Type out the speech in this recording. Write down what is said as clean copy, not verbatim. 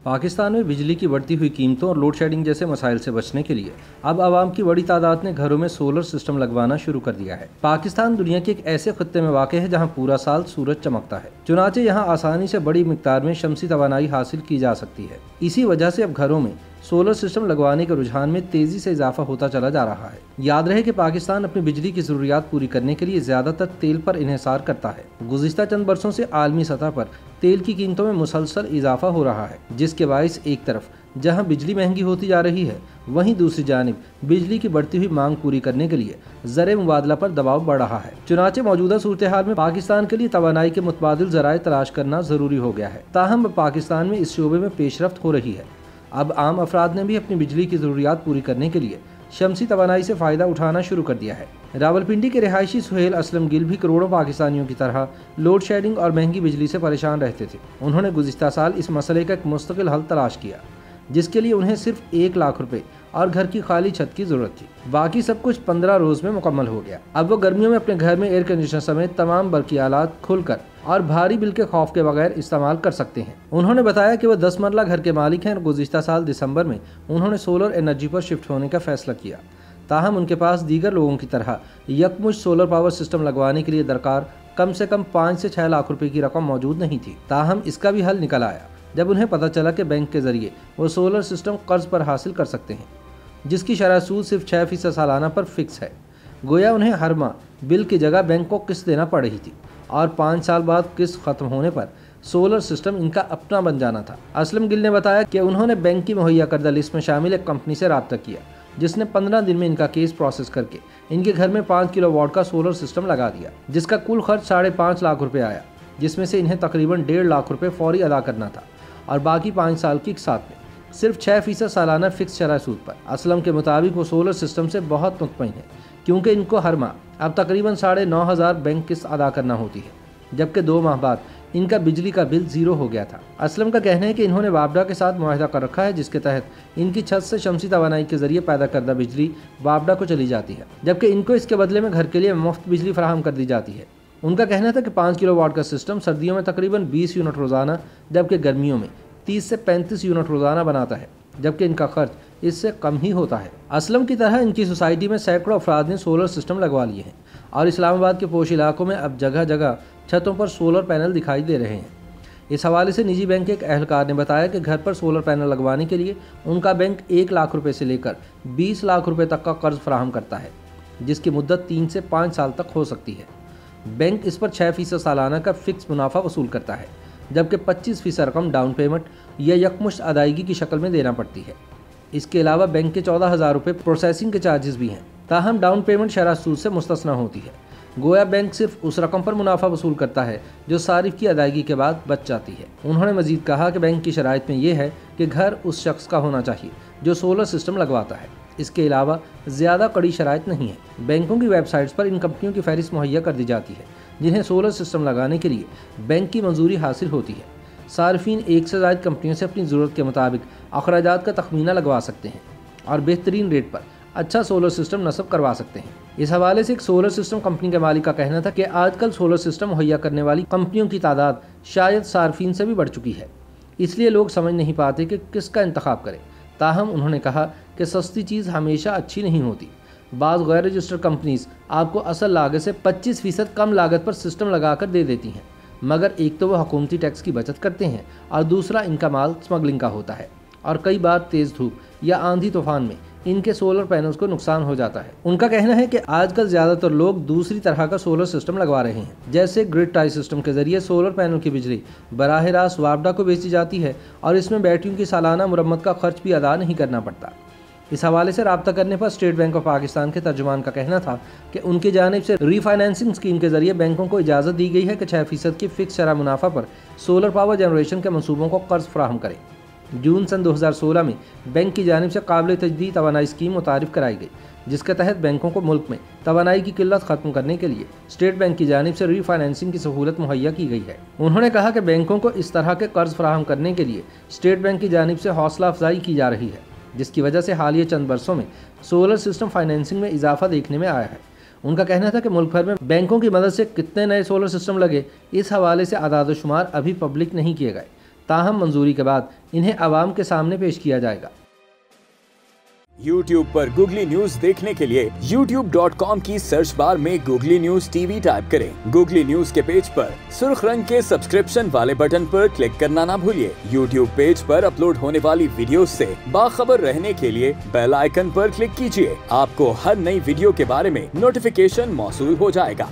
पाकिस्तान में बिजली की बढ़ती हुई कीमतों और लोड शेडिंग जैसे मसाइल से बचने के लिए अब आवाम की बड़ी तादाद ने घरों में सोलर सिस्टम लगवाना शुरू कर दिया है। पाकिस्तान दुनिया के एक ऐसे खित्ते में वाक़ है जहां पूरा साल सूरज चमकता है, चुनाचे यहां आसानी से बड़ी मिकदार में शमसी तवानाई हासिल की जा सकती है। इसी वजह से अब घरों में सोलर सिस्टम लगवाने के रुझान में तेजी से इजाफा होता चला जा रहा है। याद रहे कि पाकिस्तान अपनी बिजली की जरूरियात पूरी करने के लिए ज्यादातर तेल पर इन्हिसार करता है। गुज़िश्ता चंद बरसों से आलमी सतह पर तेल की कीमतों में मुसलसल इजाफा हो रहा है, जिसके बाइस एक तरफ जहां बिजली महंगी होती जा रही है, वहीं दूसरी जानिब बिजली की बढ़ती हुई मांग पूरी करने के लिए ज़र मुबादला पर दबाव बढ़ रहा है। चुनाचे मौजूदा सूरत हाल में पाकिस्तान के लिए तवानाई के मुतबादिल ज़राए तलाश करना जरूरी हो गया है। ताहम पाकिस्तान में इस शोबे में पेशरफ्त हो रही है। अब आम अफराद ने भी अपनी बिजली की ज़रूरियात पूरी करने के लिए शमसी तवानाई से फ़ायदा उठाना शुरू कर दिया है। रावलपिंडी के रिहायशी सुहेल असलम गिल भी करोड़ों पाकिस्तानियों की तरह लोड शेडिंग और महंगी बिजली से परेशान रहते थे। उन्होंने गुज़िश्ता साल इस मसले का एक मुस्तकिल हल तलाश किया, जिसके लिए उन्हें सिर्फ 1 लाख रुपए और घर की खाली छत की जरूरत थी। बाकी सब कुछ 15 रोज में मुकम्मल हो गया। अब वो गर्मियों में अपने घर में एयर कंडीशनर समेत तमाम बरकी आलात खुलकर और भारी बिल के खौफ के बगैर इस्तेमाल कर सकते हैं। उन्होंने बताया कि वह 10 मरला घर के मालिक हैं और गुज़िश्ता साल दिसंबर में उन्होंने सोलर एनर्जी पर शिफ्ट होने का फैसला किया। ताहम उनके पास दीगर लोगों की तरह यकमुश्त सोलर पावर सिस्टम लगवाने के लिए दरकार कम से कम 5 से 6 लाख रुपए की रकम मौजूद नहीं थी। ताहम इसका भी हल निकल आया जब उन्हें पता चला कि बैंक के जरिए वो सोलर सिस्टम कर्ज पर हासिल कर सकते हैं, जिसकी शरह सूद सिर्फ 6% सालाना पर फिक्स है। गोया उन्हें हर माह बिल की जगह बैंक को किस्त देना पड़ रही थी और 5 साल बाद किस्त खत्म होने पर सोलर सिस्टम इनका अपना बन जाना था। असलम गिल ने बताया कि उन्होंने बैंक की मुहैया करदा लिस्ट में शामिल एक कंपनी से रब्ता किया, जिसने 15 दिन में इनका केस प्रोसेस करके इनके घर में 5 किलोवाट का सोलर सिस्टम लगा दिया, जिसका कुल खर्च 5.5 लाख रुपए आया, जिसमें से इन्हें तकरीबन 1.5 लाख रुपए फौरी अदा करना था और बाकी 5 साल की साथ में सिर्फ 6% सालाना फिक्स शरह सूद पर। असलम के मुताबिक वो सोलर सिस्टम से बहुत मुतमईन है, क्योंकि इनको हर माह अब तकरीबन 9,500 बैंक किस्त अदा करना होती है, जबकि 2 माह बाद इनका बिजली का बिल 0 हो गया था। असलम का कहना है कि इन्होंने वापडा के साथ मुआहदा कर रखा है, जिसके तहत इनकी छत से शमसी तवानाई के जरिए पैदा करदा बिजली वापडा को चली जाती है, जबकि इनको इसके बदले में घर के लिए मुफ्त बिजली फराहम कर दी जाती है। उनका कहना था कि 5 किलोवाट का सिस्टम सर्दियों में तकरीबन 20 यूनिट रोज़ाना, जबकि गर्मियों में 30 से 35 यूनिट रोज़ाना बनाता है, जबकि इनका खर्च इससे कम ही होता है। असलम की तरह इनकी सोसाइटी में सैकड़ों अफराद ने सोलर सिस्टम लगवा लिए हैं और इस्लामाबाद के पोश इलाकों में अब जगह जगह छतों पर सोलर पैनल दिखाई दे रहे हैं। इस हवाले से निजी बैंक के एक अहलकार ने बताया कि घर पर सोलर पैनल लगवाने के लिए उनका बैंक 1 लाख रुपये से लेकर 20 लाख रुपये तक का कर्ज फराहम करता है, जिसकी मुद्दत 3 से 5 साल तक हो सकती है। बैंक इस पर 6% सालाना का फिक्स मुनाफा वसूल करता है, जबकि 25% रकम डाउन पेमेंट या यकमुश्त अदायगी की शक्ल में देना पड़ती है। इसके अलावा बैंक के 14,000 रुपये प्रोसेसिंग के चार्जेस भी हैं। ताहम डाउन पेमेंट शरह सूद से मुस्तस्ना होती है। गोया बैंक सिर्फ उस रकम पर मुनाफा वसूल करता है जो सारिफ की अदायगी के बाद बच जाती है। उन्होंने मजीद कहा कि बैंक की शराइत में यह है कि घर उस शख्स का होना चाहिए जो सोलर सिस्टम लगवाता है। इसके अलावा ज़्यादा कड़ी शराइत नहीं है। बैंकों की वेबसाइट्स पर इन कंपनियों की फहरिस्त मुहैया कर दी जाती है, जिन्हें सोलर सिस्टम लगाने के लिए बैंक की मंजूरी हासिल होती है। सार्फिन एक से ज़ायद कंपनियों से अपनी ज़रूरत के मुताबिक अखराजात का तखमीना लगवा सकते हैं और बेहतरीन रेट पर अच्छा सोलर सिस्टम नस्ब करवा सकते हैं। इस हवाले से एक सोलर सिस्टम कंपनी के मालिक का कहना था कि आजकल सोलर सिस्टम मुहैया करने वाली कंपनियों की तादाद शायद सार्फिन से भी बढ़ चुकी है, इसलिए लोग समझ नहीं पाते कि किसका इंतखाब करें। ताहम उन्होंने कहा कि सस्ती चीज़ हमेशा अच्छी नहीं होती। बाज़ गैर रजिस्टर्ड कंपनीज आपको असल लागत से 25% कम लागत पर सिस्टम लगाकर दे देती हैं, मगर एक तो वह हुकूमती टैक्स की बचत करते हैं और दूसरा इनका माल स्मगलिंग का होता है और कई बार तेज़ धूप या आंधी तूफान में इनके सोलर पैनल्स को नुकसान हो जाता है। उनका कहना है कि आजकल ज़्यादातर लोग दूसरी तरह का सोलर सिस्टम लगवा रहे हैं, जैसे ग्रिड टाई सिस्टम के जरिए सोलर पैनल की बिजली बराह रास्त वापडा को बेची जाती है और इसमें बैटरियों की सालाना मुरम्मत का खर्च भी अदा नहीं करना पड़ता। इस हवाले से रब्ता करने पर स्टेट बैंक ऑफ पाकिस्तान के तर्जुमान का कहना था कि उनकी जानिब से रीफाइनेंसिंग स्कीम के जरिए बैंकों को इजाज़त दी गई है कि 6% की फिक्स शरह मुनाफा पर सोलर पावर जनरेशन के मनसूबों को कर्ज फराहम करें। जून सन 2016 में बैंक की जानिब से काबिल तजदीद तवानाई स्कीम मुतारिफ कराई गई, जिसके तहत बैंकों को मुल्क में तवानाई की किल्लत खत्म करने के लिए स्टेट बैंक की जानिब से रीफाइनेंसिंग की सहूलत मुहैया की गई है। उन्होंने कहा कि बैंकों को इस तरह के कर्ज फराहम करने के लिए स्टेट बैंक की जानिब से हौसला अफजाई की जा रही है, जिसकी वजह से हालिया चंद बरसों में सोलर सिस्टम फाइनेंसिंग में इजाफा देखने में आया है। उनका कहना था कि मुल्क भर में बैंकों की मदद से कितने नए सोलर सिस्टम लगे, इस हवाले से आदाद शुमार अभी पब्लिक नहीं किए गए, ताहम मंजूरी के बाद इन्हें आवाम के सामने पेश किया जाएगा। YouTube पर गूगली न्यूज देखने के लिए youtube.com की सर्च बार में गूगली न्यूज टीवी टाइप करें। गूगली न्यूज के पेज पर सुर्ख रंग के सब्सक्रिप्शन वाले बटन पर क्लिक करना ना भूलिए। YouTube पेज पर अपलोड होने वाली वीडियोस से बाखबर रहने के लिए बेल आइकन पर क्लिक कीजिए। आपको हर नई वीडियो के बारे में नोटिफिकेशन मौसूल हो जाएगा।